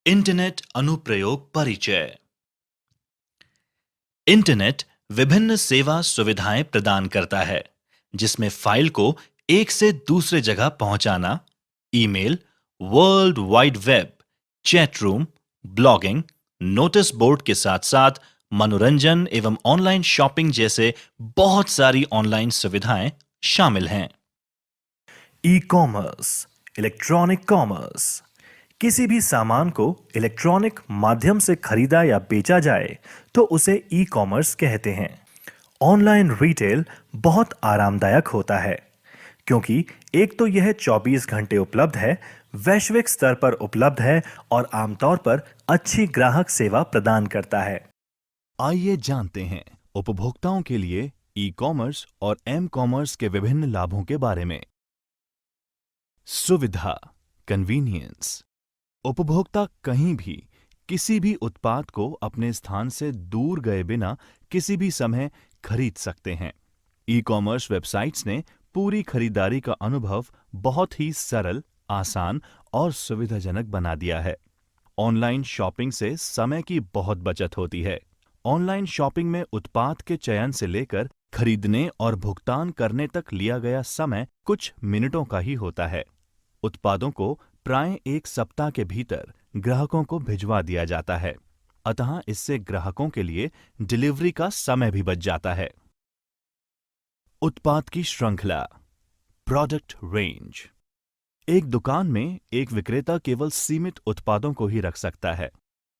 Internet अनुप्रयोग परिचय। Internet विभिन्न सेवा सुविधाएं प्रदान करता है, जिसमें फाइल को एक से दूसरे जगह पहुंचाना, email, world wide web, chat room, blogging, notice board के साथ साथ मनोरंजन एवं ऑनलाइन शॉपिंग जैसे बहुत सारी ऑनलाइन सुविधाएं शामिल हैं। E commerce, electronic commerce. किसी भी सामान को इलेक्ट्रॉनिक माध्यम से खरीदा या बेचा जाए तो उसे ई कॉमर्स कहते हैं। ऑनलाइन रिटेल बहुत आरामदायक होता है, क्योंकि एक तो यह 24 घंटे उपलब्ध है, वैश्विक स्तर पर उपलब्ध है और आमतौर पर अच्छी ग्राहक सेवा प्रदान करता है। आइए जानते हैं उपभोक्ताओं के लिए ई कॉमर्स और एम कॉमर्स के विभिन्न लाभों के बारे में। सुविधा, कन्वीनियंस। उपभोक्ता कहीं भी किसी भी उत्पाद को अपने स्थान से दूर गए बिना किसी भी समय खरीद सकते हैं। ई कॉमर्स वेबसाइट्स ने पूरी खरीदारी का अनुभव बहुत ही सरल, आसान और सुविधाजनक बना दिया है। ऑनलाइन शॉपिंग से समय की बहुत बचत होती है। ऑनलाइन शॉपिंग में उत्पाद के चयन से लेकर खरीदने और भुगतान करने तक लिया गया समय कुछ मिनटों का ही होता है। उत्पादों को प्राय 1 सप्ताह के भीतर ग्राहकों को भिजवा दिया जाता है, अतः इससे ग्राहकों के लिए डिलीवरी का समय भी बच जाता है। उत्पाद की श्रृंखला, प्रोडक्ट रेंज। एक दुकान में एक विक्रेता केवल सीमित उत्पादों को ही रख सकता है,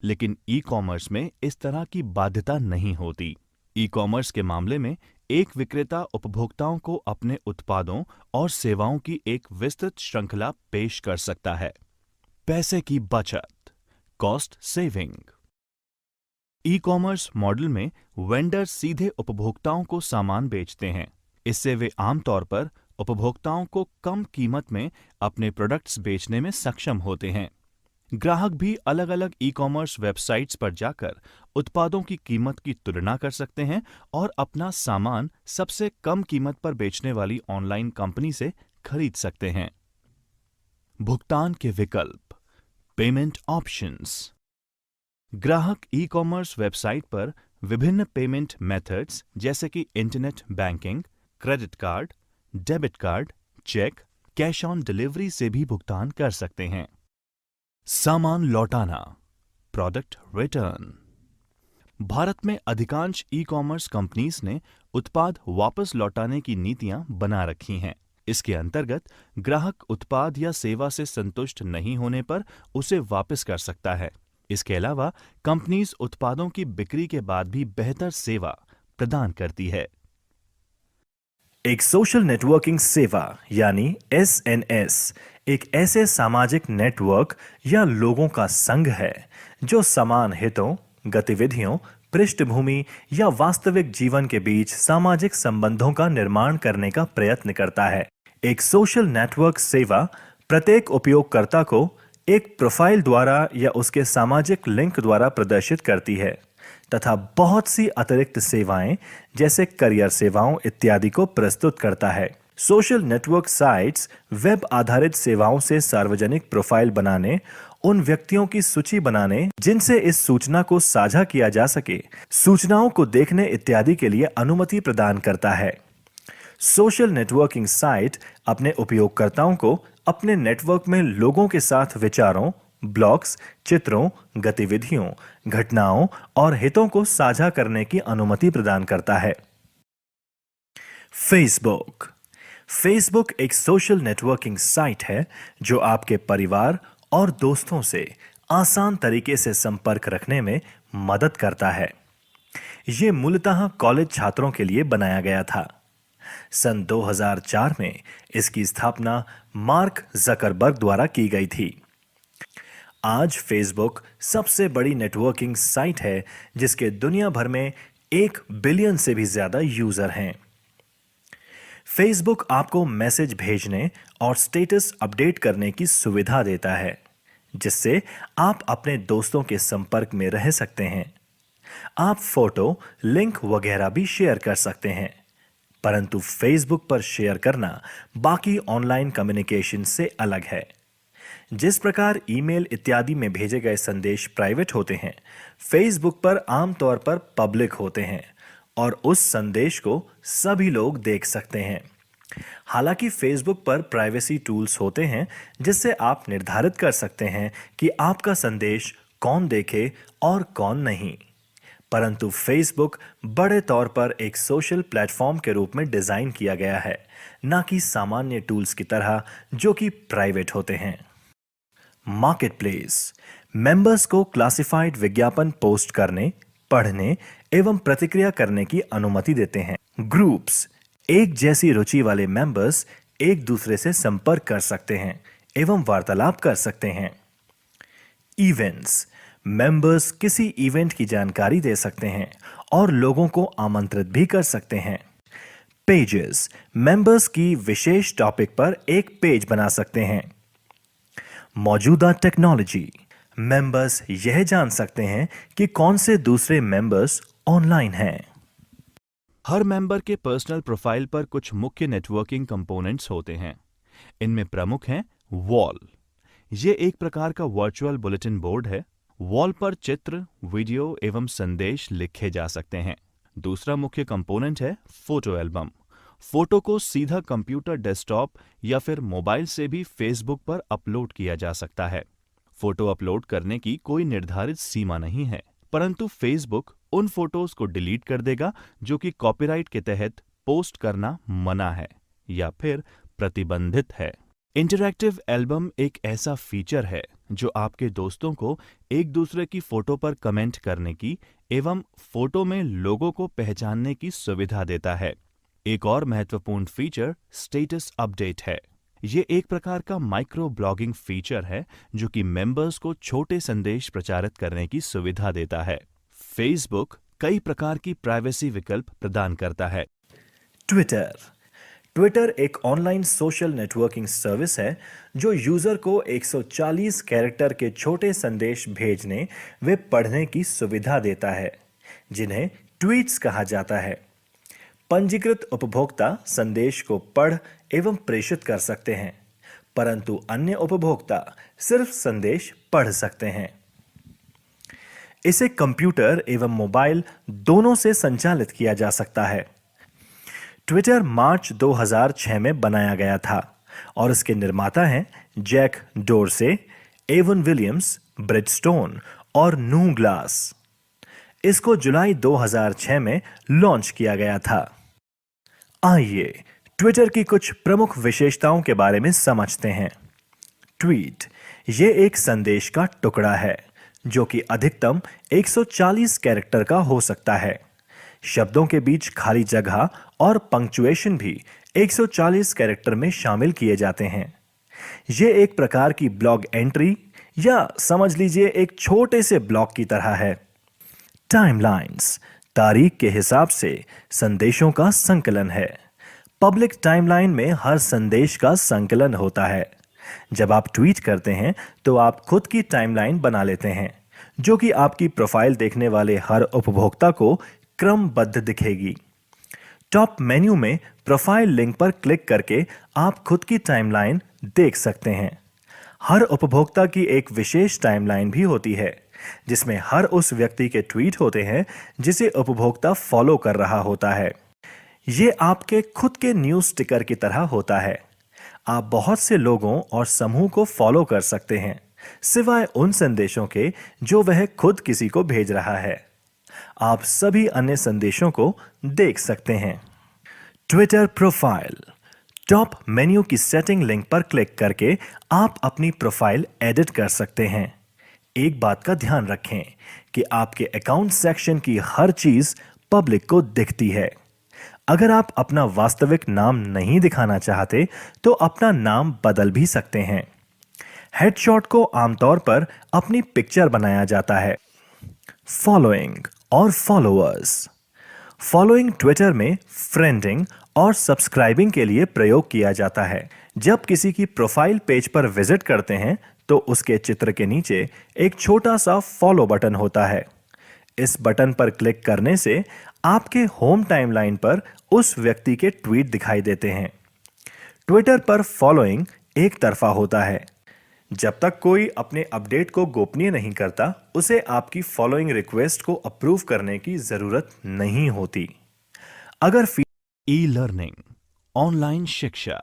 लेकिन ई कॉमर्स में इस तरह की बाध्यता नहीं होती। ई कॉमर्स के मामले में एक विक्रेता उपभोक्ताओं को अपने उत्पादों और सेवाओं की एक विस्तृत श्रृंखला पेश कर सकता है। पैसे की बचत, cost saving. E commerce model में वेंडर सीधे उपभोक्ताओं को सामान बेचते हैं। इससे वे आमतौर पर उपभोक्ताओं को कम कीमत में अपने प्रोडक्ट्स बेचने में सक्षम होते हैं। ग्राहक भी अलग अलग ई कॉमर्स वेबसाइट्स पर जाकर उत्पादों की कीमत की तुलना कर सकते हैं और अपना सामान सबसे कम कीमत पर बेचने वाली ऑनलाइन कंपनी से खरीद सकते हैं। भुगतान के विकल्प, पेमेंट ऑप्शंस। ग्राहक ई कॉमर्स वेबसाइट पर विभिन्न पेमेंट मेथड्स जैसे कि internet banking, credit card, debit card, cheque, cash on delivery से भी भुगतान कर सकते हैं। सामान लौटाना, प्रोडक्ट रिटर्न। भारत में अधिकांश ई कॉमर्स कंपनीज ने उत्पाद वापस लौटाने की नीतियां बना रखी हैं। इसके अंतर्गत ग्राहक उत्पाद या सेवा से संतुष्ट नहीं होने पर उसे वापस कर सकता है। इसके अलावा कंपनीज उत्पादों की बिक्री के बाद भी बेहतर सेवा प्रदान करती है। एक सोशल नेटवर्किंग सेवा यानी एसएनएस एक ऐसे सामाजिक नेटवर्क या लोगों का संघ है जो समान हितों, गतिविधियों, पृष्ठभूमि या वास्तविक जीवन के बीच सामाजिक संबंधों का निर्माण करने का प्रयत्न करता है। एक सोशल नेटवर्क सेवा प्रत्येक उपयोगकर्ता को एक प्रोफाइल द्वारा या उसके सामाजिक लिंक द्वारा प्रदर्शित करती है तथा बहुत सी अतिरिक्त सेवाएं जैसे करियर सेवाओं इत्यादि को प्रस्तुत करता है। सोशल नेटवर्क साइट्स वेब आधारित सेवाओं से सार्वजनिक प्रोफाइल बनाने, उन व्यक्तियों की सूची बनाने जिनसे इस सूचना को साझा किया जा सके, सूचनाओं को देखने इत्यादि के लिए अनुमति प्रदान करता है। सोशल नेटवर्किंग साइट अपने उपयोगकर्ताओं को अपने नेटवर्क में लोगों के साथ विचारों, ब्लॉग्स, चित्रों, गतिविधियों, घटनाओं और हितों को साझा करने की अनुमति प्रदान करता है। फेसबुक एक सोशल नेटवर्किंग साइट है जो आपके परिवार और दोस्तों से आसान तरीके से संपर्क रखने में मदद करता है। यह मूलतः कॉलेज छात्रों के लिए बनाया गया था। सन 2004 में इसकी स्थापना मार्क जकरबर्ग द्वारा की गई थी। आज फेसबुक सबसे बड़ी नेटवर्किंग साइट है जिसके दुनिया भर में 1 बिलियन से भी ज्यादा यूजर हैं। फेसबुक आपको मैसेज भेजने और स्टेटस अपडेट करने की सुविधा देता है, जिससे आप अपने दोस्तों के संपर्क में रह सकते हैं। आप फोटो, लिंक वगैरह भी शेयर कर सकते हैं, परंतु फेसबुक पर शेयर करना बाकी ऑनलाइन कम्युनिकेशन से अलग है। जिस प्रकार ईमेल इत्यादि में भेजे गए संदेश प्राइवेट होते हैं, फेसबुक पर आमतौर पर पब्लिक होते हैं और उस संदेश को सभी लोग देख सकते हैं। हालांकि फेसबुक पर प्राइवेसी टूल्स होते हैं जिससे आप निर्धारित कर सकते हैं कि आपका संदेश कौन देखे और कौन नहीं। परंतु फेसबुक बड़े तौर पर एक सोशल प्लेटफॉर्म के रूप में डिजाइन किया गया है, ना कि सामान्य टूल्स की तरह जो कि प्राइवेट होते हैं। मार्केटप्लेस मेंबर्स को क्लासिफाइड विज्ञापन पोस्ट करने, पढ़ने एवं प्रतिक्रिया करने की अनुमति देते हैं। ग्रुप्स एक जैसी रुचि वाले मेंबर्स एक दूसरे से संपर्क कर सकते हैं एवं वार्तालाप कर सकते हैं। इवेंट्स मेंबर्स किसी इवेंट की जानकारी दे सकते हैं और लोगों को आमंत्रित भी कर सकते हैं। पेजेस मेंबर्स की विशेष टॉपिक पर एक पेज बना सकते हैं। मौजूदा टेक्नोलॉजी मेंबर्स यह जान सकते हैं कि कौन से दूसरे मेंबर्स ऑनलाइन हैं। हर मेंबर के पर्सनल प्रोफाइल पर कुछ मुख्य नेटवर्किंग कंपोनेंट्स होते हैं। इनमें प्रमुख हैं वॉल। ये एक प्रकार का वर्चुअल बुलेटिन बोर्ड है। वॉल पर चित्र, वीडियो एवं संदेश लिखे जा सकते हैं। दूसरा मुख्य कंपोनेंट है फोटो एल्बम। फोटो को सीधा कंप्यूटर डेस्कटॉप या फिर मोबाइल से भी फेसबुक पर अपलोड किया जा सकता है। फोटो अपलोड करने की कोई निर्धारित सीमा नहीं है, परंतु फेसबुक उन फोटोज को डिलीट कर देगा जो कि कॉपीराइट के तहत पोस्ट करना मना है या फिर प्रतिबंधित है। इंटरैक्टिव एल्बम एक ऐसा फीचर है जो आपके दोस्तों को एक दूसरे की फोटो पर कमेंट करने की एवं फोटो में लोगों को पहचानने की सुविधा देता है। एक और महत्वपूर्ण फीचर स्टेटस अपडेट है। ये एक प्रकार का माइक्रो ब्लॉगिंग फीचर है जो कि मेंबर्स को छोटे संदेश प्रचारित करने की सुविधा देता है। फेसबुक कई प्रकार की प्राइवेसी विकल्प प्रदान करता है। ट्विटर एक ऑनलाइन सोशल नेटवर्किंग सर्विस है जो यूजर को 140 कैरेक्टर के छोटे संदेश भेजने व पढ़ने की सुविधा देता है, जिन्हें ट्वीट्स कहा जाता है। पंजीकृत उपभोक्ता संदेश को पढ़ एवं प्रेषित कर सकते हैं, परंतु अन्य उपभोक्ता सिर्फ संदेश पढ़ सकते हैं। इसे कंप्यूटर एवं मोबाइल दोनों से संचालित किया जा सकता है। ट्विटर मार्च 2006 में बनाया गया था और इसके निर्माता हैं Jack Dorsey, Evan Williams, Brit Stone और नू ग्लास। इसको जुलाई 2006 में लॉन्च किया गया था। आइए ट्विटर की कुछ प्रमुख विशेषताओं के बारे में समझते हैं। ट्वीट ये एक संदेश का टुकड़ा है जो कि अधिकतम 140 कैरेक्टर का हो सकता है। शब्दों के बीच खाली जगह और पंक्चुएशन भी 140 कैरेक्टर में शामिल किए जाते हैं। ये एक प्रकार की ब्लॉग एंट्री या समझ लीजिए एक छोटे से ब्लॉग की तरह है। टाइमलाइंस तारीख के हिसाब से संदेशों का संकलन है। पब्लिक टाइमलाइन में हर संदेश का संकलन होता है। जब आप ट्वीट करते हैं तो आप खुद की टाइमलाइन बना लेते हैं जो कि आपकी प्रोफाइल देखने वाले हर उपभोक्ता को क्रमबद्ध दिखेगी। टॉप मेन्यू में प्रोफाइल लिंक पर क्लिक करके आप खुद की टाइमलाइन देख सकते हैं। हर उपभोक्ता की एक विशेष टाइमलाइन भी होती है जिसमें हर उस व्यक्ति के ट्वीट होते हैं जिसे उपभोक्ता फॉलो कर रहा होता है। ये आपके खुद के न्यूज़ स्टिकर की तरह होता है। आप बहुत से लोगों और समूह को फॉलो कर सकते हैं, सिवाय उन संदेशों के जो वह खुद किसी को भेज रहा है। आप सभी अन्य संदेशों को देख सकते हैं। ट्विटर प्रोफाइल टॉप मेन्यू की सेटिंग लिंक पर क्लिक करके आप अपनी प्रोफाइल एडिट कर सकते हैं। एक बात का ध्यान रखें कि आपके अकाउंट सेक्शन की हर चीज पब्लिक को दिखती है। अगर आप अपना वास्तविक नाम नहीं दिखाना चाहते तो अपना नाम बदल भी सकते हैं। हेडशॉट को आमतौर पर अपनी पिक्चर बनाया जाता है। फॉलोइंग और फॉलोअर्स फॉलोइंग ट्विटर में फ्रेंडिंग और सब्सक्राइबिंग के लिए प्रयोग किया जाता है। जब किसी की प्रोफाइल पेज पर विजिट करते हैं तो उसके चित्र के नीचे एक छोटा सा फॉलो बटन होता है। इस बटन पर क्लिक करने से आपके होम टाइमलाइन पर उस व्यक्ति के ट्वीट दिखाई देते हैं। ट्विटर पर फॉलोइंग एक तरफा होता है। जब तक कोई अपने अपडेट को गोपनीय नहीं करता, उसे आपकी फॉलोइंग रिक्वेस्ट को अप्रूव करने की जरूरत नहीं होती। अगर ई लर्निंग, ऑनलाइन शिक्षा।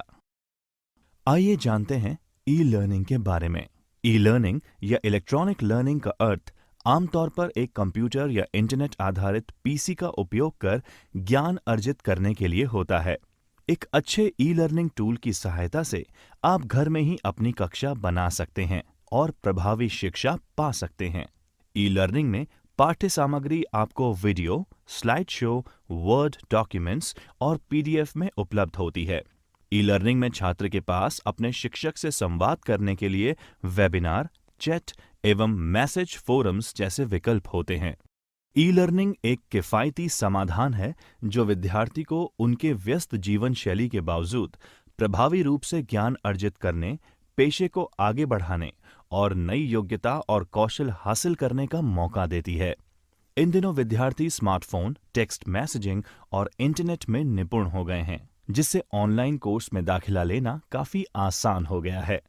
आइए जानते हैं ई लर्निंग के बारे में। ई लर्निंग या इलेक्ट्रॉनिक लर्निंग का अर्थ आमतौर पर एक कंप्यूटर या इंटरनेट आधारित पीसी का उपयोग कर ज्ञान अर्जित करने के लिए होता है। एक अच्छे ई लर्निंग टूल की सहायता से आप घर में ही अपनी कक्षा बना सकते हैं और प्रभावी शिक्षा पा सकते हैं। ई लर्निंग में पाठ्य सामग्री आपको video, slide show, word documents और पीडीएफ में उपलब्ध होती है। ई लर्निंग में छात्र के पास अपने शिक्षक से संवाद करने के लिए वेबिनार, चैट एवं मैसेज फोरम्स जैसे विकल्प होते हैं। ई लर्निंग एक किफायती समाधान है जो विद्यार्थी को उनके व्यस्त जीवन शैली के बावजूद प्रभावी रूप से ज्ञान अर्जित करने, पेशे को आगे बढ़ाने और नई योग्यता और कौशल हासिल करने का मौका देती है। इन दिनों विद्यार्थी स्मार्टफोन, टेक्स्ट मैसेजिंग और इंटरनेट में निपुण हो गए हैं, जिससे ऑनलाइन कोर्स में दाखिला लेना काफी आसान हो गया है।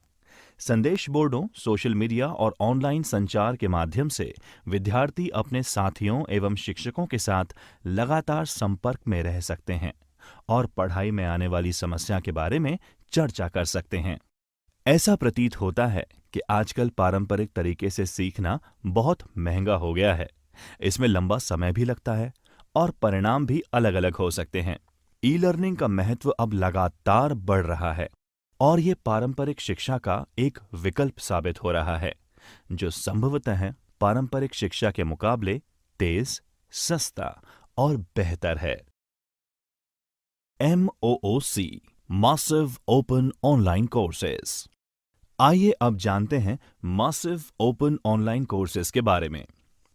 संदेश बोर्डों, सोशल मीडिया और ऑनलाइन संचार के माध्यम से विद्यार्थी अपने साथियों एवं शिक्षकों के साथ लगातार संपर्क में रह सकते हैं और पढ़ाई में आने वाली समस्या के बारे में चर्चा कर सकते हैं। ऐसा प्रतीत होता है कि आजकल पारंपरिक तरीके से सीखना बहुत महंगा हो गया है। इसमें लंबा समय भी लगता है और परिणाम भी अलग अलग हो सकते हैं। ई लर्निंग का महत्व अब लगातार बढ़ रहा है और ये पारंपरिक शिक्षा का एक विकल्प साबित हो रहा है, जो संभवतः पारंपरिक शिक्षा के मुकाबले तेज, सस्ता और बेहतर है। MOOC, massive open online courses. आइए अब जानते हैं मासिव ओपन ऑनलाइन कोर्सेज के बारे में।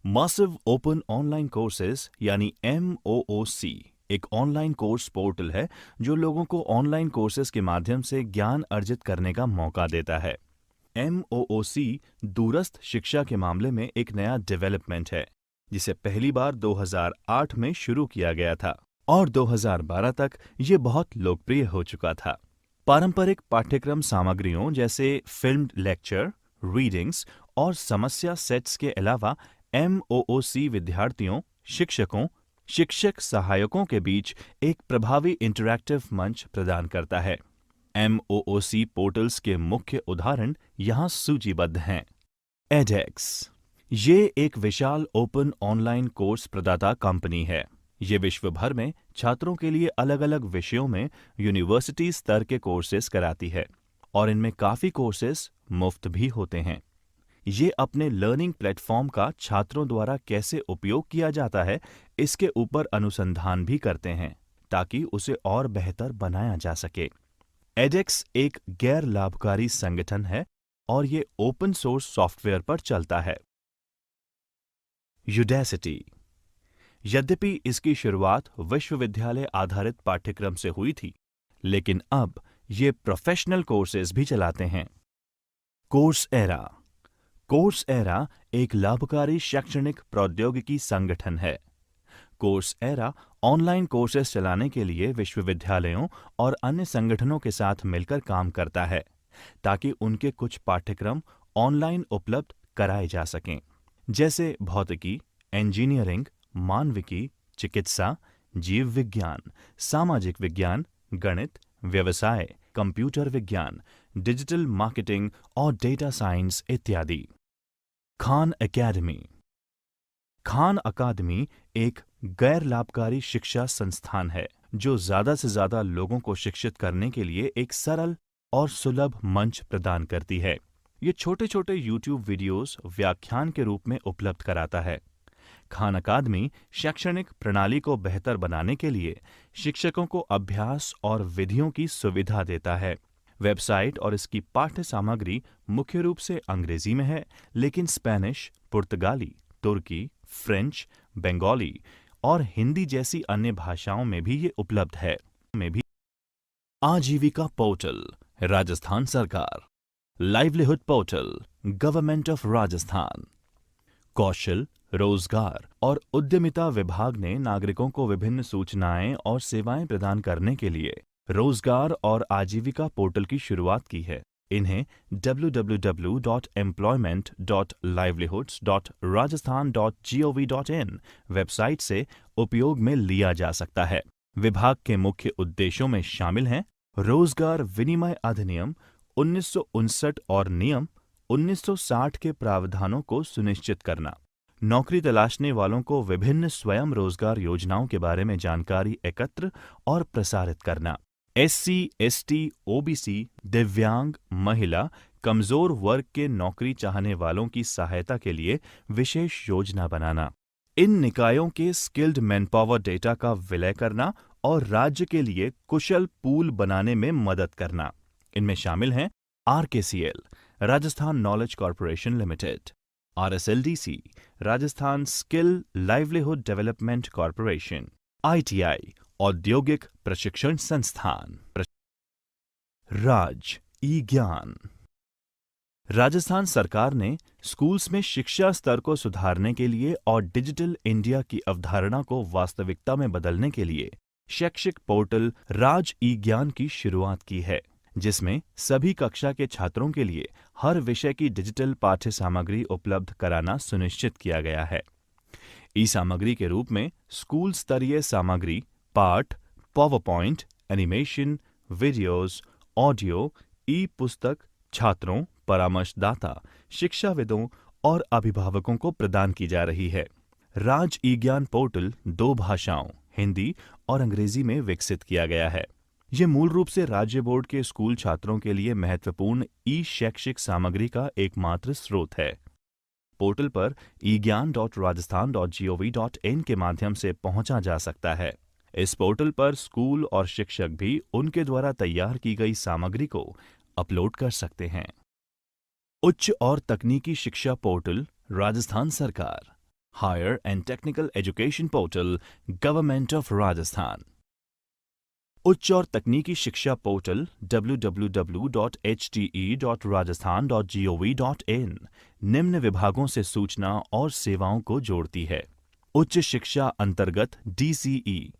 मासिव ओपन ऑनलाइन कोर्सेज यानी MOOC एक ऑनलाइन कोर्स पोर्टल है जो लोगों को ऑनलाइन कोर्सेज के माध्यम से ज्ञान अर्जित करने का मौका देता है। MOOC दूरस्थ शिक्षा के मामले में एक नया डेवलपमेंट है, जिसे पहली बार 2008 में शुरू किया गया था और 2012 तक ये बहुत लोकप्रिय हो चुका था। पारंपरिक पाठ्यक्रम सामग्रियों जैसे फिल्म्ड लेक्चर, रीडिंग्स और समस्या सेट्स के अलावा MOOC विद्यार्थियों, शिक्षकों, शिक्षक सहायकों के बीच एक प्रभावी इंटरैक्टिव मंच प्रदान करता है। MOOC पोर्टल्स के मुख्य उदाहरण यहाँ सूचीबद्ध हैं। edX, ये एक विशाल ओपन ऑनलाइन कोर्स प्रदाता कंपनी है। ये विश्व भर में छात्रों के लिए अलग अलग विषयों में यूनिवर्सिटी स्तर के कोर्सेज कराती है और इनमें काफी कोर्सेज मुफ्त भी होते हैं। ये अपने लर्निंग प्लेटफॉर्म का छात्रों द्वारा कैसे उपयोग किया जाता है, इसके ऊपर अनुसंधान भी करते हैं ताकि उसे और बेहतर बनाया जा सके। edX एक गैर लाभकारी संगठन है और ये ओपन सोर्स सॉफ्टवेयर पर चलता है। Udacity, यद्यपि इसकी शुरुआत विश्वविद्यालय आधारित पाठ्यक्रम से हुई थी, लेकिन अब ये प्रोफेशनल कोर्सेज भी चलाते हैं। कोर्सएरा एक लाभकारी शैक्षणिक प्रौद्योगिकी संगठन है। कोर्सएरा ऑनलाइन कोर्सेज चलाने के लिए विश्वविद्यालयों और अन्य संगठनों के साथ मिलकर काम करता है ताकि उनके कुछ पाठ्यक्रम ऑनलाइन उपलब्ध कराए जा सकें, जैसे भौतिकी, इंजीनियरिंग, मानविकी, चिकित्सा, जीव विज्ञान, सामाजिक विज्ञान, गणित, व्यवसाय, कंप्यूटर विज्ञान, डिजिटल मार्केटिंग और डेटा साइंस इत्यादि। खान अकादमी एक गैर लाभकारी शिक्षा संस्थान है जो ज्यादा से ज्यादा लोगों को शिक्षित करने के लिए एक सरल और सुलभ मंच प्रदान करती है। ये छोटे छोटे YouTube वीडियोस व्याख्यान के रूप में उपलब्ध कराता है। खान अकादमी शैक्षणिक प्रणाली को बेहतर बनाने के लिए शिक्षकों को अभ्यास और विधियों की सुविधा देता है। वेबसाइट और इसकी पाठ्य सामग्री मुख्य रूप से अंग्रेजी में है, लेकिन स्पेनिश, पुर्तगाली, तुर्की, फ्रेंच, बंगाली और हिंदी जैसी अन्य भाषाओं में भी ये उपलब्ध है। आजीविका पोर्टल, राजस्थान सरकार। Livelihood portal, government of Rajasthan. कौशल, रोजगार और उद्यमिता विभाग ने नागरिकों को विभिन्न सूचनाएं और सेवाएं प्रदान करने के लिए रोजगार और आजीविका पोर्टल की शुरुआत की है। इन्हें www.employment.livelihoods.rajasthan.gov.in वेबसाइट से उपयोग में लिया जा सकता है। विभाग के मुख्य उद्देश्यों में शामिल हैं रोजगार विनिमय अधिनियम 1959 और नियम 1960 के प्रावधानों को सुनिश्चित करना, नौकरी तलाशने वालों को विभिन्न स्वयं रोजगार योजनाओं के बारे में जानकारी एकत्र और प्रसारित करना, SC, ST, OBC, दिव्यांग, महिला, कमजोर वर्ग के नौकरी चाहने वालों की सहायता के लिए विशेष योजना बनाना, इन निकायों के स्किल्ड मैनपावर डेटा का विलय करना और राज्य के लिए कुशल पूल बनाने में मदद करना। इनमें शामिल हैं RKCL, Rajasthan knowledge corporation limited, RSLDC, Rajasthan skill livelihood development corporation, ITI, औद्योगिक प्रशिक्षण संस्थान, राज ई ज्ञान। राजस्थान सरकार ने स्कूल्स में शिक्षा स्तर को सुधारने के लिए और डिजिटल इंडिया की अवधारणा को वास्तविकता में बदलने के लिए शैक्षिक पोर्टल राज ई ज्ञान की शुरुआत की है, जिसमें सभी कक्षा के छात्रों के लिए हर विषय की डिजिटल पाठ्य सामग्री उपलब्ध कराना सुनिश्चित किया गया है। ई सामग्री के रूप में स्कूल स्तरीय सामग्री, पाठ, power point, animation, videos, audio, e पुस्तक छात्रों, परामर्शदाता, शिक्षाविदों और अभिभावकों को प्रदान की जा रही है। राज ई ज्ञान पोर्टल 2 भाषाओं हिंदी और अंग्रेजी में विकसित किया गया है। ये मूल रूप से राज्य बोर्ड के स्कूल छात्रों के लिए महत्वपूर्ण ई शैक्षिक सामग्री का एकमात्र स्रोत है। पोर्टल पर egyan.rajasthan.gov.in के माध्यम से पहुंचा जा सकता है। इस पोर्टल पर स्कूल और शिक्षक भी उनके द्वारा तैयार की गई सामग्री को अपलोड कर सकते हैं। उच्च और तकनीकी शिक्षा पोर्टल राजस्थान सरकार, higher and technical education portal government of Rajasthan. उच्च और तकनीकी शिक्षा पोर्टल www.hte.rajasthan.gov.in निम्न विभागों से सूचना और सेवाओं को जोड़ती है। उच्च शिक्षा अंतर्गत DCE,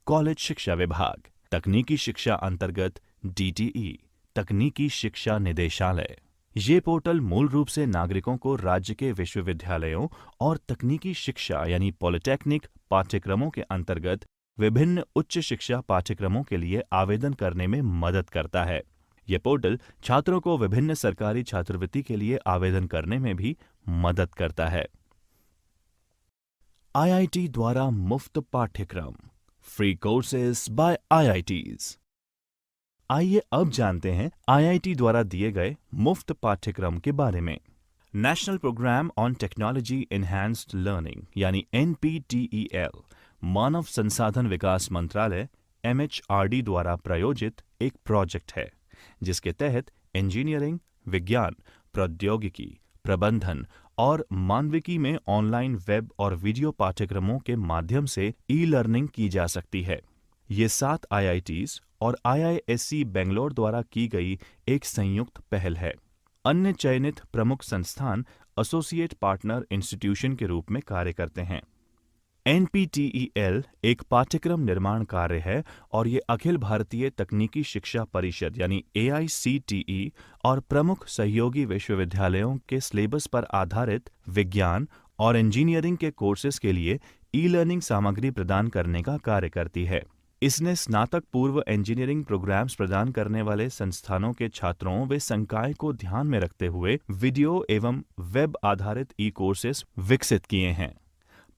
कॉलेज शिक्षा विभाग, तकनीकी शिक्षा अंतर्गत DTE, तकनीकी शिक्षा निदेशालय। ये पोर्टल मूल रूप से नागरिकों को राज्य के विश्वविद्यालयों और तकनीकी शिक्षा यानी पॉलिटेक्निक पाठ्यक्रमों के अंतर्गत विभिन्न उच्च शिक्षा पाठ्यक्रमों के लिए आवेदन करने में मदद करता है। ये पोर्टल छात्रों को विभिन्न सरकारी छात्रवृत्ति के लिए आवेदन करने में भी मदद करता है। IIT द्वारा मुफ्त पाठ्यक्रम, फ्री कोर्सेज बाय IITs। आइए अब जानते हैं IIT द्वारा दिए गए मुफ्त पाठ्यक्रम के बारे में। National programme on technology enhanced learning यानी NPTEL मानव संसाधन विकास मंत्रालय MHRD द्वारा प्रायोजित एक प्रोजेक्ट है, जिसके तहत इंजीनियरिंग, विज्ञान, प्रौद्योगिकी, प्रबंधन और मानविकी में ऑनलाइन वेब और वीडियो पाठ्यक्रमों के माध्यम से ई-लर्निंग की जा सकती है। ये 7 IITs और IISc बेंगलोर द्वारा की गई एक संयुक्त पहल है। अन्य चयनित प्रमुख संस्थान एसोसिएट पार्टनर इंस्टीट्यूशन के रूप में कार्य करते हैं। NPTEL एक पाठ्यक्रम निर्माण कार्य है और ये अखिल भारतीय तकनीकी शिक्षा परिषद यानी AICTE और प्रमुख सहयोगी विश्वविद्यालयों के सिलेबस पर आधारित विज्ञान और इंजीनियरिंग के कोर्सेज के लिए ई-लर्निंग सामग्री प्रदान करने का कार्य करती है। इसने स्नातक पूर्व इंजीनियरिंग प्रोग्राम्स प्रदान करने वाले संस्थानों के छात्रों व संकाय को ध्यान में रखते हुए वीडियो एवं वेब आधारित ई कोर्सेज विकसित किए हैं।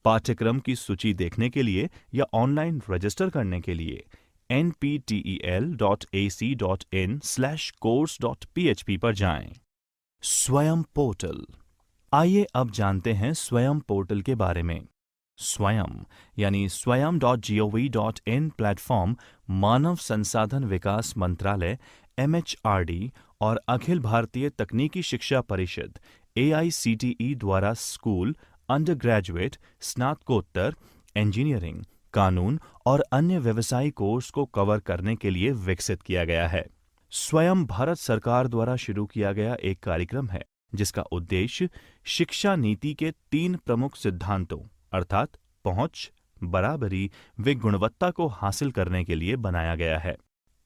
पाठ्यक्रम की सूची देखने के लिए या ऑनलाइन रजिस्टर करने के लिए nptel.ac.in/course.php पर जाएं। स्वयं पोर्टल। आइए अब जानते हैं स्वयं पोर्टल के बारे में। स्वयं यानी swayam.gov.in प्लेटफॉर्म मानव संसाधन विकास मंत्रालय MHRD और अखिल भारतीय तकनीकी शिक्षा परिषद AICTE द्वारा स्कूल, अंडर ग्रेजुएट, स्नातकोत्तर, इंजीनियरिंग, कानून और अन्य व्यवसायी कोर्स को कवर करने के लिए विकसित किया गया है। स्वयं भारत सरकार द्वारा शुरू किया गया एक कार्यक्रम है, जिसका उद्देश्य शिक्षा नीति के 3 प्रमुख सिद्धांतों अर्थात पहुंच, बराबरी व गुणवत्ता को हासिल करने के लिए बनाया गया है।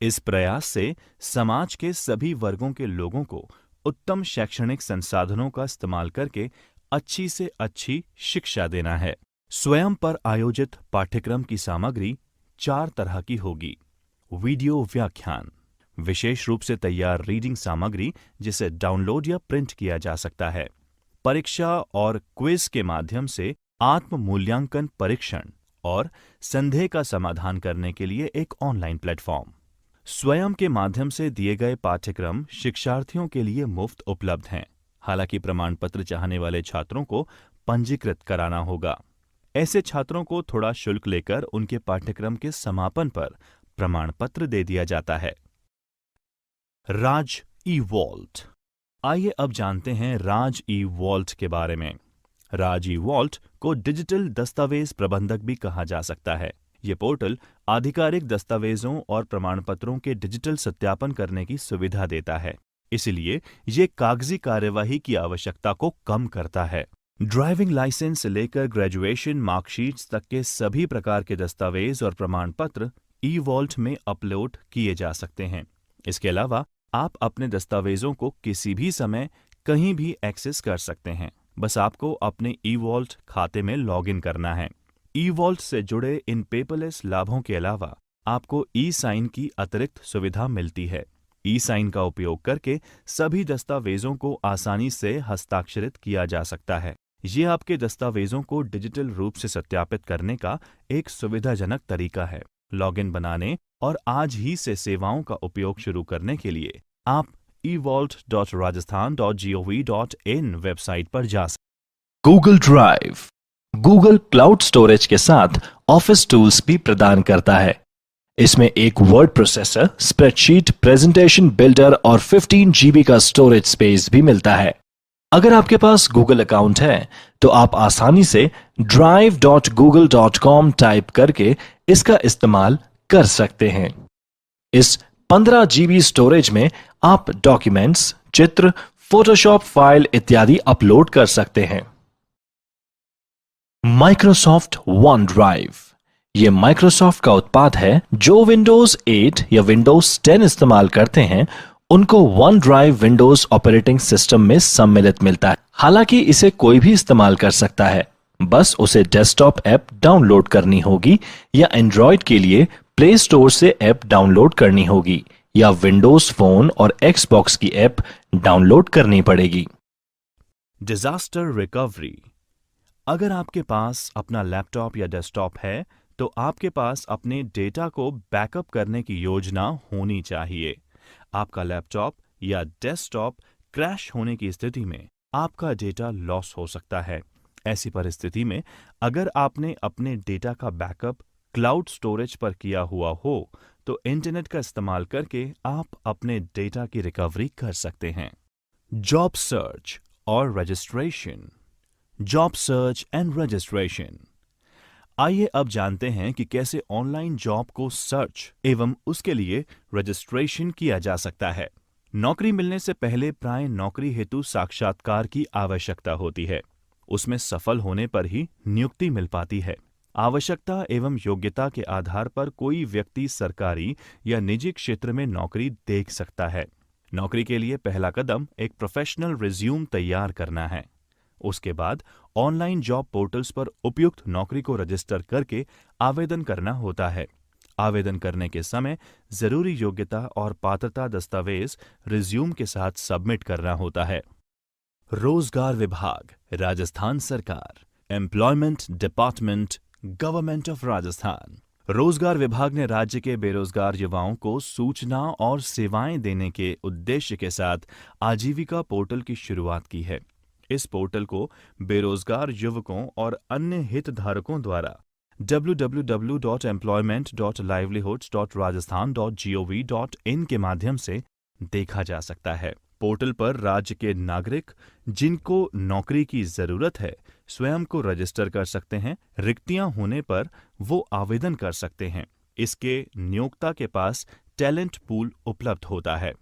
इस प्रयास से समाज के सभी वर्गों के लोगों को उत्तम शैक्षणिक संसाधनों का इस्तेमाल करके अच्छी से अच्छी शिक्षा देना है। स्वयं पर आयोजित पाठ्यक्रम की सामग्री 4 तरह की होगी। वीडियो व्याख्यान, विशेष रूप से तैयार रीडिंग सामग्री जिसे डाउनलोड या प्रिंट किया जा सकता है। परीक्षा और क्विज के माध्यम से आत्म मूल्यांकन परीक्षण और संदेह का समाधान करने के लिए एक ऑनलाइन प्लेटफॉर्म। स्वयं के माध्यम से दिए गए पाठ्यक्रम शिक्षार्थियों के लिए मुफ्त उपलब्ध हैं। हालांकि प्रमाण पत्र चाहने वाले छात्रों को पंजीकृत कराना होगा। ऐसे छात्रों को थोड़ा शुल्क लेकर उनके पाठ्यक्रम के समापन पर प्रमाण पत्र दे दिया जाता है। राज ई वॉल्ट। आइए अब जानते हैं राज ई वॉल्ट के बारे में। राज ई वॉल्ट को डिजिटल दस्तावेज प्रबंधक भी कहा जा सकता है। ये पोर्टल आधिकारिक दस्तावेजों और प्रमाण पत्रों के डिजिटल सत्यापन करने की सुविधा देता है। इसलिए ये कागजी कार्यवाही की आवश्यकता को कम करता है। ड्राइविंग लाइसेंस से लेकर ग्रेजुएशन मार्कशीट्स तक के सभी प्रकार के दस्तावेज और प्रमाण पत्र ई वॉल्ट में अपलोड किए जा सकते हैं। इसके अलावा आप अपने दस्तावेजों को किसी भी समय कहीं भी एक्सेस कर सकते हैं। बस आपको अपने ई वॉल्ट खाते में लॉगिन करना है। ई वॉल्ट से जुड़े इन पेपरलेस लाभों के अलावा आपको ई साइन की अतिरिक्त सुविधा मिलती है। ई साइन का उपयोग करके सभी दस्तावेजों को आसानी से हस्ताक्षरित किया जा सकता है। ये आपके दस्तावेजों को डिजिटल रूप से सत्यापित करने का एक सुविधाजनक तरीका है। लॉगिन बनाने और आज ही से सेवाओं का उपयोग शुरू करने के लिए आप evault.rajasthan.gov.in वेबसाइट पर जा सकते। Google drive Google cloud storage के साथ ऑफिस टूल्स भी प्रदान करता है। इसमें एक word processor, spreadsheet, presentation builder और 15 GB का स्टोरेज स्पेस भी मिलता है। अगर आपके पास गूगल अकाउंट है तो आप आसानी से drive.google.com टाइप करके इसका इस्तेमाल कर सकते हैं। इस 15 GB स्टोरेज में आप डॉक्यूमेंट्स, चित्र, फोटोशॉप फाइल इत्यादि अपलोड कर सकते हैं। माइक्रोसॉफ्ट वन ड्राइव ये माइक्रोसॉफ्ट का उत्पाद है। जो विंडोज 8 या विंडोज 10 इस्तेमाल करते हैं उनको one drive Windows operating system में सम्मिलित मिलता है। हालांकि इसे कोई भी इस्तेमाल कर सकता है, बस उसे डेस्कटॉप ऐप डाउनलोड करनी होगी या एंड्रॉयड के लिए प्ले स्टोर से ऐप डाउनलोड करनी होगी या विंडोज फोन और एक्सबॉक्स की ऐप डाउनलोड करनी पड़ेगी। Disaster recovery. अगर आपके पास अपना लैपटॉप या डेस्कटॉप है तो आपके पास अपने डेटा को बैकअप करने की योजना होनी चाहिए। आपका लैपटॉप या डेस्कटॉप क्रैश होने की स्थिति में आपका डेटा लॉस हो सकता है। ऐसी परिस्थिति में अगर आपने अपने डेटा का बैकअप क्लाउड स्टोरेज पर किया हुआ हो तो इंटरनेट का इस्तेमाल करके आप अपने डेटा की रिकवरी कर सकते हैं। जॉब सर्च और registration. Job search and registration. आइए अब जानते हैं कि कैसे ऑनलाइन जॉब को सर्च एवं उसके लिए रजिस्ट्रेशन किया जा सकता है। नौकरी मिलने से पहले प्राय नौकरी हेतु साक्षात्कार की आवश्यकता होती है। उसमें सफल होने पर ही नियुक्ति मिल पाती है। आवश्यकता एवं योग्यता के आधार पर कोई व्यक्ति सरकारी या निजी क्षेत्र में नौकरी देख सकता है। नौकरी के लिए पहला कदम एक प्रोफेशनल रिज्यूम तैयार करना है। उसके बाद ऑनलाइन जॉब पोर्टल्स पर उपयुक्त नौकरी को रजिस्टर करके आवेदन करना होता है। आवेदन करने के समय जरूरी योग्यता और पात्रता दस्तावेज रिज्यूम के साथ सबमिट करना होता है। रोजगार विभाग, राजस्थान सरकार, employment department, government of Rajasthan. रोजगार विभाग ने राज्य के बेरोजगार युवाओं को सूचना और सेवाएं देने के उद्देश्य के साथ आजीविका पोर्टल की शुरुआत की है। इस पोर्टल को बेरोजगार युवकों और अन्य हितधारकों द्वारा www.employment.livelihoods.rajasthan.gov.in के माध्यम से देखा जा सकता है। पोर्टल पर राज्य के नागरिक जिनको नौकरी की जरूरत है स्वयं को रजिस्टर कर सकते हैं। रिक्तियां होने पर वो आवेदन कर सकते हैं। इसके नियोक्ता के पास टैलेंट पूल उपलब्ध होता है।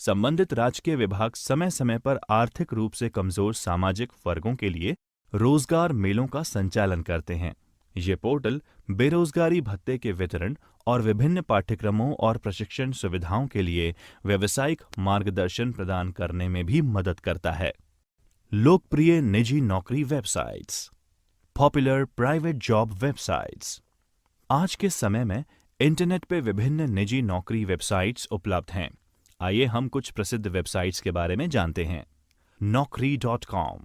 संबंधित राजकीय विभाग समय समय पर आर्थिक रूप से कमजोर सामाजिक वर्गों के लिए रोजगार मेलों का संचालन करते हैं। ये पोर्टल बेरोजगारी भत्ते के वितरण और विभिन्न पाठ्यक्रमों और प्रशिक्षण सुविधाओं के लिए व्यावसायिक मार्गदर्शन प्रदान करने में भी मदद करता है। लोकप्रिय निजी नौकरी websites, popular private job websites. आज के समय में इंटरनेट पे विभिन्न निजी नौकरी वेबसाइट्स उपलब्ध हैं। आइए हम कुछ प्रसिद्ध वेबसाइट्स के बारे में जानते हैं। Naukri.com।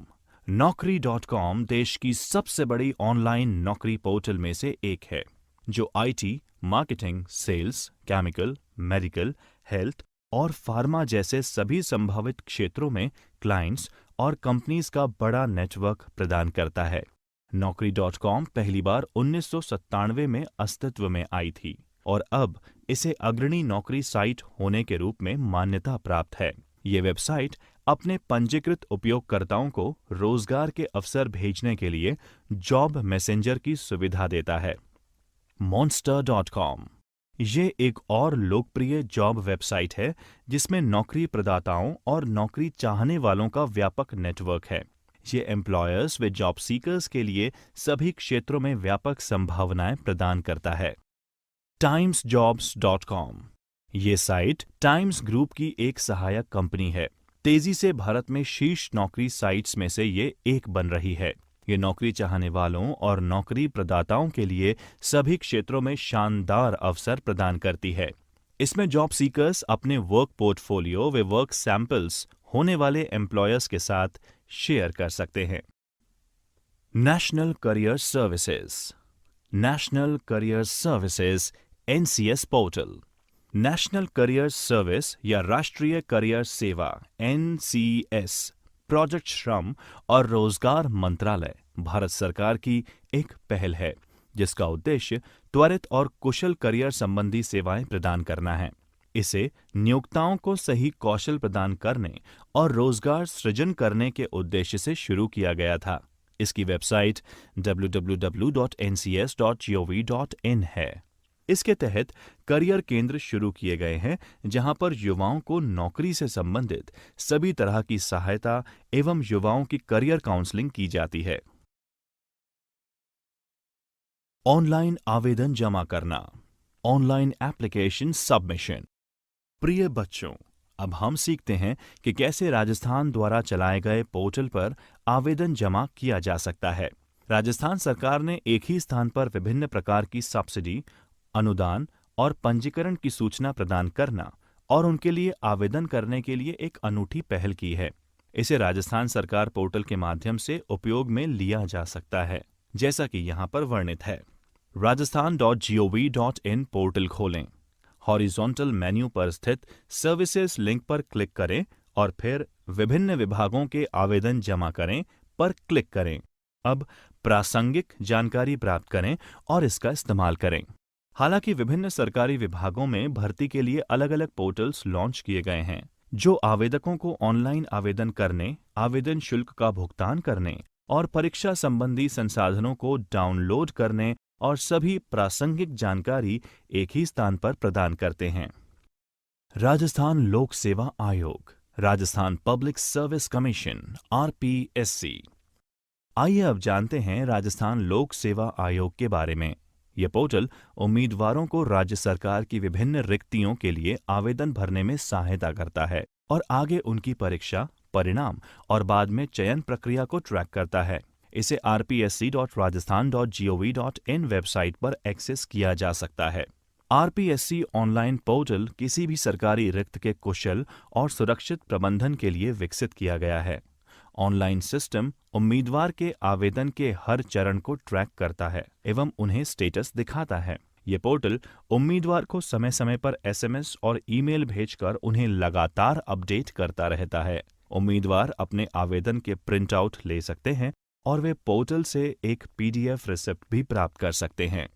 Naukri.com देश की सबसे बड़ी ऑनलाइन नौकरी पोर्टल में से एक है, जो IT, marketing, sales, chemical, medical, health और फार्मा जैसे सभी संभावित क्षेत्रों में क्लाइंट्स और कंपनीज का बड़ा नेटवर्क प्रदान करता है। Naukri.com पहली बार 1997 में अस्तित्व में आई थी और अब इसे अग्रणी नौकरी साइट होने के रूप में मान्यता प्राप्त है। ये वेबसाइट अपने पंजीकृत उपयोगकर्ताओं को रोजगार के अवसर भेजने के लिए जॉब मैसेंजर की सुविधा देता है। Monster.com ये एक और लोकप्रिय जॉब वेबसाइट है जिसमें नौकरी प्रदाताओं और नौकरी चाहने वालों का व्यापक नेटवर्क है। ये एम्प्लॉयर्स व जॉब सीकर्स के लिए सभी क्षेत्रों में व्यापक संभावनाएं प्रदान करता है। Timesjobs.com ये साइट टाइम्स ग्रुप की एक सहायक कंपनी है। तेजी से भारत में शीर्ष नौकरी साइट्स में से ये एक बन रही है। ये नौकरी चाहने वालों और नौकरी प्रदाताओं के लिए सभी क्षेत्रों में शानदार अवसर प्रदान करती है। इसमें जॉब सीकर्स अपने वर्क पोर्टफोलियो व वर्क सैंपल्स होने वाले एम्प्लॉयर्स के साथ शेयर कर सकते हैं। National career services. National career services NCS portal. National career service या राष्ट्रीय करियर सेवा NCS प्रोजेक्ट श्रम और रोजगार मंत्रालय भारत सरकार की एक पहल है, जिसका उद्देश्य त्वरित और कुशल करियर संबंधी सेवाएं प्रदान करना है। इसे नियोक्ताओं को सही कौशल प्रदान करने और रोजगार सृजन करने के उद्देश्य से शुरू किया गया था। इसकी वेबसाइट www.ncs.gov.in है। इसके तहत करियर केंद्र शुरू किए गए हैं, जहां पर युवाओं को नौकरी से संबंधित सभी तरह की सहायता एवं युवाओं की करियर काउंसलिंग की जाती है। ऑनलाइन आवेदन जमा करना, ऑनलाइन एप्लीकेशन सबमिशन। प्रिय बच्चों, अब हम सीखते हैं कि कैसे राजस्थान द्वारा चलाए गए पोर्टल पर आवेदन जमा किया जा सकता है। राजस्थान सरकार ने एक ही स्थान पर विभिन्न प्रकार की सब्सिडी, अनुदान और पंजीकरण की सूचना प्रदान करना और उनके लिए आवेदन करने के लिए एक अनूठी पहल की है। इसे राजस्थान सरकार पोर्टल के माध्यम से उपयोग में लिया जा सकता है, जैसा कि यहाँ पर वर्णित है। rajasthan.gov.in पोर्टल खोलें। हॉरिजॉन्टल मेन्यू पर स्थित सर्विसेज लिंक पर क्लिक करें और फिर विभिन्न विभागों के आवेदन जमा करें पर क्लिक करें। अब प्रासंगिक जानकारी प्राप्त करें और इसका इस्तेमाल करें। हालांकि विभिन्न सरकारी विभागों में भर्ती के लिए अलग अलग पोर्टल्स लॉन्च किए गए हैं, जो आवेदकों को ऑनलाइन आवेदन करने, आवेदन शुल्क का भुगतान करने और परीक्षा संबंधी संसाधनों को डाउनलोड करने और सभी प्रासंगिक जानकारी एक ही स्थान पर प्रदान करते हैं। राजस्थान लोक सेवा आयोग, Rajasthan public service commission RPSC। आइए अब जानते हैं राजस्थान लोक सेवा आयोग के बारे में। यह पोर्टल उम्मीदवारों को राज्य सरकार की विभिन्न रिक्तियों के लिए आवेदन भरने में सहायता करता है और आगे उनकी परीक्षा, परिणाम और बाद में चयन प्रक्रिया को ट्रैक करता है। इसे rpsc.rajasthan.gov.in वेबसाइट पर एक्सेस किया जा सकता है। RPSC ऑनलाइन पोर्टल किसी भी सरकारी रिक्त के कुशल और सुरक्षित प्रबंधन के लिए विकसित किया गया है। ऑनलाइन सिस्टम उम्मीदवार के आवेदन के हर चरण को ट्रैक करता है एवं उन्हें स्टेटस दिखाता है। ये पोर्टल उम्मीदवार को समय समय पर SMS और ईमेल भेजकर उन्हें लगातार अपडेट करता रहता है। उम्मीदवार अपने आवेदन के प्रिंट आउट ले सकते हैं और वे पोर्टल से एक PDF रिसिप्ट भी प्राप्त कर सकते हैं।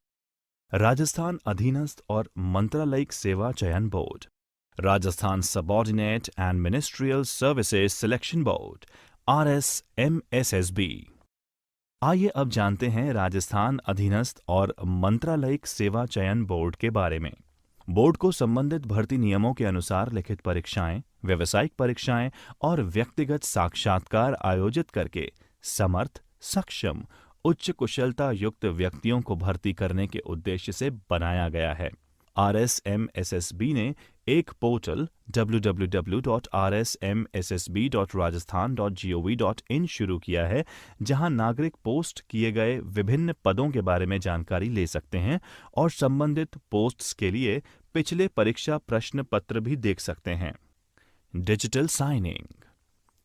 राजस्थान अधीनस्थ और मंत्रालयिक सेवा चयन board, Rajasthan subordinate and ministerial services selection board RSMSSB। आइए अब जानते हैं राजस्थान अधीनस्थ और मंत्रालयिक सेवा चयन बोर्ड के बारे में। बोर्ड को संबंधित भर्ती नियमों के अनुसार लिखित परीक्षाएं, व्यावसायिक परीक्षाएं और व्यक्तिगत साक्षात्कार आयोजित करके समर्थ, सक्षम, उच्च कुशलता युक्त व्यक्तियों को भर्ती करने के उद्देश्य से बनाया गया है। RSMSSB ने एक पोर्टल www.rsmssb.rajasthan.gov.in शुरू किया है, जहां नागरिक पोस्ट किए गए विभिन्न पदों के बारे में जानकारी ले सकते हैं और संबंधित पोस्ट्स के लिए पिछले परीक्षा प्रश्न पत्र भी देख सकते हैं। Digital signing.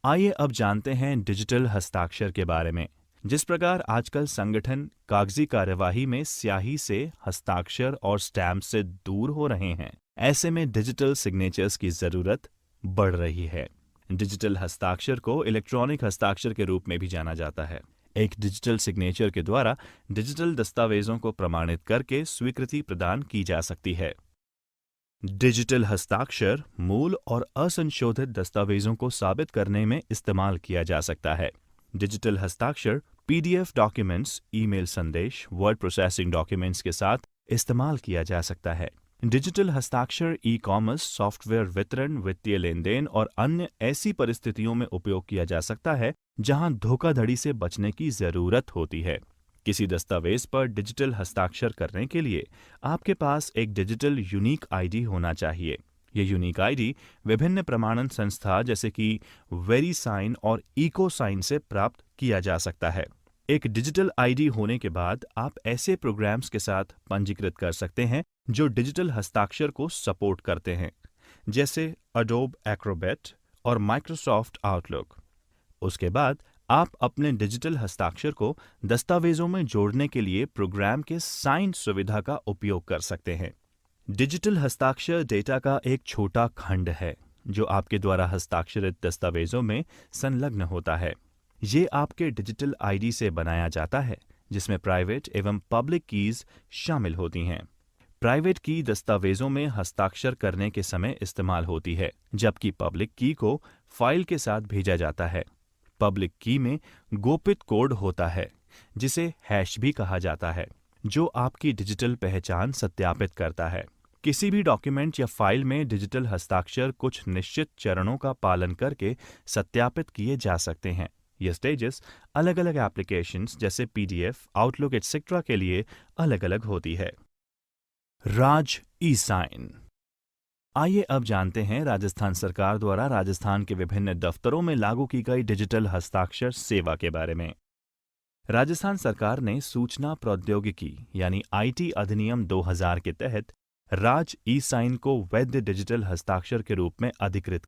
आइए अब जानते हैं डिजिटल हस्ताक्षर के बारे में। जिस प्रकार आजकल संगठन कागजी कार्यवाही में स्याही से, हस्ताक्षर और स्टैम्प से दूर हो रहे हैं, ऐसे में डिजिटल सिग्नेचर्स की जरूरत बढ़ रही है। डिजिटल हस्ताक्षर को इलेक्ट्रॉनिक हस्ताक्षर के रूप में भी जाना जाता है। एक डिजिटल सिग्नेचर के द्वारा डिजिटल दस्तावेजों को प्रमाणित करके स्वीकृति प्रदान की जा सकती है। डिजिटल हस्ताक्षर मूल और असंशोधित दस्तावेजों को साबित करने में इस्तेमाल किया जा सकता है। डिजिटल हस्ताक्षर PDF डॉक्यूमेंट्स, ईमेल संदेश, वर्ड प्रोसेसिंग डॉक्यूमेंट्स के साथ इस्तेमाल किया जा सकता है। डिजिटल हस्ताक्षर ई-कॉमर्स, सॉफ्टवेयर वितरण, वित्तीय लेनदेन और अन्य ऐसी परिस्थितियों में उपयोग किया जा सकता है जहां धोखाधड़ी से बचने की जरूरत होती है। किसी दस्तावेज पर डिजिटल हस्ताक्षर करने के लिए आपके पास एक डिजिटल यूनिक ID होना चाहिए। ये यूनिक ID विभिन्न प्रमाणन संस्था जैसे कि वेरीसाइन और इकोसाइन से प्राप्त किया जा सकता है। एक डिजिटल ID होने के बाद आप ऐसे प्रोग्राम्स के साथ पंजीकृत कर सकते हैं जो डिजिटल हस्ताक्षर को सपोर्ट करते हैं, जैसे Adobe Acrobat और Microsoft Outlook। उसके बाद आप अपने डिजिटल हस्ताक्षर को दस्तावेजों में जोड़ने के लिए प्रोग्राम के साइन सुविधा का उपयोग कर सकते हैं। डिजिटल हस्ताक्षर डेटा का एक छोटा खंड है जो आपके द्वारा हस्ताक्षरित दस्तावेजों में संलग्न होता है। ये आपके डिजिटल ID से बनाया जाता है, जिसमें प्राइवेट एवं पब्लिक कीज शामिल होती हैं। प्राइवेट की दस्तावेजों में हस्ताक्षर करने के समय इस्तेमाल होती है, जबकि पब्लिक की को फाइल के साथ भेजा जाता है। पब्लिक की में गोपित कोड होता है, जिसे हैश भी कहा जाता है, जो आपकी डिजिटल पहचान सत्यापित करता है। किसी भी डॉक्यूमेंट या फाइल में डिजिटल हस्ताक्षर कुछ निश्चित चरणों का पालन करके सत्यापित किए जा सकते हैं। ये स्टेजेस अलग अलग एप्लीकेशंस जैसे PDF, आउटलुक एटसेट्रा के लिए अलग अलग होती है। राज ई-साइन। आइए अब जानते हैं राजस्थान सरकार द्वारा राजस्थान के विभिन्न दफ्तरों में लागू की गई डिजिटल हस्ताक्षर सेवा के बारे में। राजस्थान सरकार ने सूचना प्रौद्योगिकी यानी IT अधिनियम 2000 के तहत राज ई-साइन को वैध डिजिटल हस्ताक्षर के रूप में अधिकृत